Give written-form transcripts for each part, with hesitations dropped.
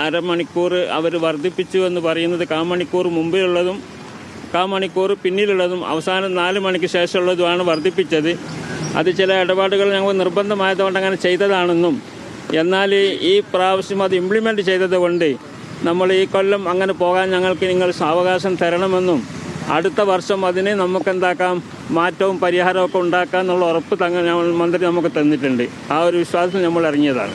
അരമണിക്കൂർ അവർ വർദ്ധിപ്പിച്ചു എന്ന് പറയുന്നത് കാമണിക്കൂർ മുമ്പിലുള്ളതും കാമണിക്കൂർ പിന്നിലുള്ളതും അവസാനം 4 മണിക്ക് ശേഷമുള്ളതുമാണ് വർദ്ധിപ്പിച്ചത്. അത് ചില ഇടപാടുകൾ ഞങ്ങൾ നിർബന്ധമായതുകൊണ്ട് അങ്ങനെ ചെയ്തതാണെന്നും, എന്നാൽ ഈ പ്രാവശ്യം അത് ഇംപ്ലിമെൻറ്റ് ചെയ്തതുകൊണ്ട് നമ്മൾ ഈ കൊല്ലം അങ്ങനെ പോകാൻ ഞങ്ങൾക്ക് നിങ്ങൾ സാവകാശം തരണമെന്നും അടുത്ത വർഷം അതിന് നമുക്കെന്താക്കാം മാറ്റവും പരിഹാരമൊക്കെ ഉണ്ടാക്കാമെന്നുള്ള ഉറപ്പ് മന്ത്രി നമുക്ക് തന്നിട്ടുണ്ട്. ആ ഒരു വിശ്വാസം നമ്മൾ ഇറങ്ങിയതാണ്.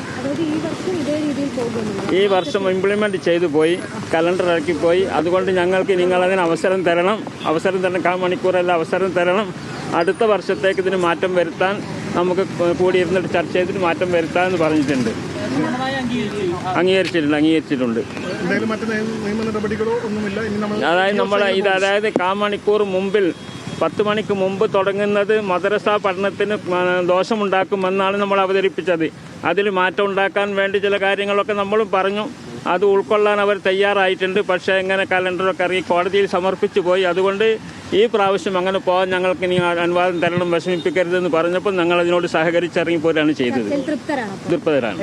ഈ വർഷം ഇംപ്ലിമെൻറ്റ് ചെയ്തു പോയി, കലണ്ടർ ഇറക്കിപ്പോയി. അതുകൊണ്ട് ഞങ്ങൾക്ക് നിങ്ങളതിന് അവസരം തരണം, കാമണിക്കൂറല്ല അവസരം തരണം. അടുത്ത വർഷത്തേക്ക് ഇതിന് മാറ്റം വരുത്താൻ നമുക്ക് കൂടിയിരുന്നിട്ട് ചർച്ച ചെയ്തിട്ട് മാറ്റം വരുത്താമെന്ന് പറഞ്ഞിട്ടുണ്ട്. അംഗീകരിച്ചിട്ടുണ്ട്. അതായത് കാമണിക്കൂർ മുമ്പിൽ 10 മണിക്ക് മുമ്പ് തുടങ്ങുന്നത് മദ്രസ പഠനത്തിന് ദോഷമുണ്ടാക്കുമെന്നാണ് നമ്മൾ അവതരിപ്പിച്ചത്. അതിൽ മാറ്റം ഉണ്ടാക്കാൻ വേണ്ടി ചില കാര്യങ്ങളൊക്കെ നമ്മളും പറഞ്ഞു. അത് ഉൾക്കൊള്ളാൻ അവർ തയ്യാറായിട്ടുണ്ട്. പക്ഷേ എങ്ങനെ കലണ്ടറൊക്കെ ഇറങ്ങി കോടതിയിൽ സമർപ്പിച്ചു പോയി. അതുകൊണ്ട് ഈ പ്രാവശ്യം അങ്ങനെ പോകാൻ ഞങ്ങൾക്ക് ഇനി അനുവാദം തരണം, വിഷമിപ്പിക്കരുതെന്ന് പറഞ്ഞപ്പോൾ ഞങ്ങൾ അതിനോട് സഹകരിച്ചിറങ്ങിപ്പോരാണ് ചെയ്തത്. തൃപ്തരാണ്.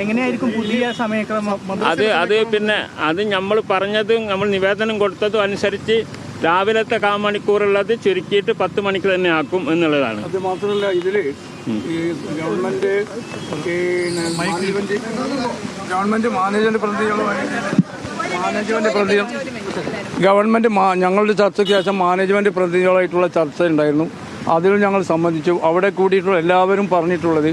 അത് നമ്മൾ പറഞ്ഞതും നമ്മൾ നിവേദനം കൊടുത്തതും അനുസരിച്ച് രാവിലത്തെ കാമണിക്കൂറുള്ളത് ചുരുക്കിയിട്ട് 10 മണിക്ക് തന്നെ ആക്കും എന്നുള്ളതാണ്. അത് മാത്രമല്ല, ഇതിൽ ഈ ഗവൺമെന്റ് ഞങ്ങളുടെ ചർച്ചയ്ക്ക് ശേഷം മാനേജ്മെന്റ് പ്രതിനിധികളുമായിട്ടുള്ള ചർച്ച ഉണ്ടായിരുന്നു. അതിൽ ഞങ്ങൾ സംബന്ധിച്ചു. അവിടെ കൂടിയിട്ടുള്ള എല്ലാവരും പറഞ്ഞിട്ടുള്ളത്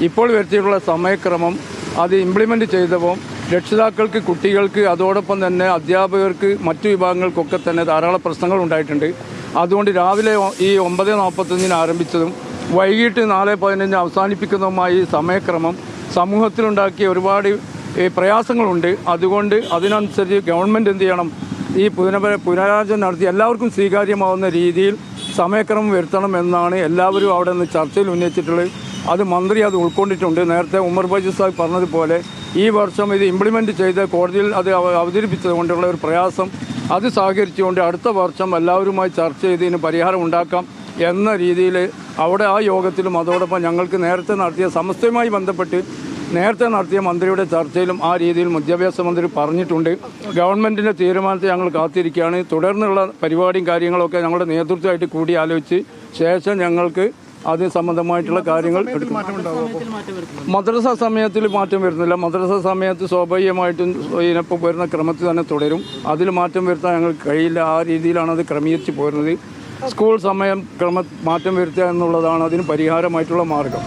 ഇപ്പോൾ വരുത്തിയിട്ടുള്ള സമയക്രമം അത് ഇംപ്ലിമെന്റ് ചെയ്തപ്പോൾ രക്ഷിതാക്കൾക്ക്, കുട്ടികൾക്ക്, അതോടൊപ്പം തന്നെ അധ്യാപകർക്ക്, മറ്റു വിഭാഗങ്ങൾക്കൊക്കെ തന്നെ ധാരാളം പ്രശ്നങ്ങൾ ഉണ്ടായിട്ടുണ്ട്. അതുകൊണ്ട് രാവിലെ ഈ 9:45 ആരംഭിച്ചതും വൈകിട്ട് 4:15 അവസാനിപ്പിക്കുന്നതുമായി സമയക്രമം സമൂഹത്തിലുണ്ടാക്കിയ ഒരുപാട് പ്രയാസങ്ങളുണ്ട്. അതുകൊണ്ട് അതിനനുസരിച്ച് ഗവൺമെൻറ് എന്ത് ചെയ്യണം, ഈ പുനരാലോചന നടത്തി എല്ലാവർക്കും സ്വീകാര്യമാവുന്ന രീതിയിൽ സമയക്രമം വരുത്തണം എന്നാണ് എല്ലാവരും അവിടെ നിന്ന് ചർച്ചയിൽ ഉന്നയിച്ചിട്ടുള്ളത്. അത് മന്ത്രി അത് ഉൾക്കൊണ്ടിട്ടുണ്ട്. നേരത്തെ ഉമർ ബൈജു സാഹിബ് പറഞ്ഞതുപോലെ ഈ വർഷം ഇത് ഇംപ്ലിമെൻറ്റ് ചെയ്ത് കോടതിയിൽ അത് അവതരിപ്പിച്ചത് കൊണ്ടുള്ള ഒരു പ്രയാസം അത് സഹകരിച്ചുകൊണ്ട് അടുത്ത വർഷം എല്ലാവരുമായി ചർച്ച ചെയ്ത് ഇതിന് പരിഹാരം ഉണ്ടാക്കാം എന്ന രീതിയിൽ അവിടെ ആ യോഗത്തിലും അതോടൊപ്പം ഞങ്ങൾക്ക് നേരത്തെ നടത്തിയ സമസ്തയുമായി ബന്ധപ്പെട്ട് നേരത്തെ നടത്തിയ മന്ത്രിയുടെ ചർച്ചയിലും ആ രീതിയിൽ വിദ്യാഭ്യാസ മന്ത്രി പറഞ്ഞിട്ടുണ്ട്. ഗവൺമെൻറ്റിൻ്റെ തീരുമാനത്തെ ഞങ്ങൾ കാത്തിരിക്കുകയാണ്. തുടർന്നുള്ള പരിപാടിയും കാര്യങ്ങളൊക്കെ ഞങ്ങളുടെ നേതൃത്വമായിട്ട് കൂടി ആലോചിച്ച് ശേഷം ഞങ്ങൾക്ക് അത് സംബന്ധമായിട്ടുള്ള കാര്യങ്ങൾ എടുക്കും. മദ്രസ സമയത്തിൽ മാറ്റം വരുന്നില്ല. മദ്രസ സമയത്ത് സ്വാഭാവികമായിട്ടും ഇതിനൊപ്പം വരുന്ന ക്രമത്തിൽ തന്നെ തുടരും. അതിൽ മാറ്റം വരുത്താൻ ഞങ്ങൾക്ക് കഴിയില്ല. ആ രീതിയിലാണ് അത് ക്രമീകരിച്ച് പോരുന്നത്. സ്കൂൾ സമയം മാറ്റം വരുത്തുക എന്നുള്ളതാണ് അതിന് പരിഹാരമായിട്ടുള്ള മാർഗം.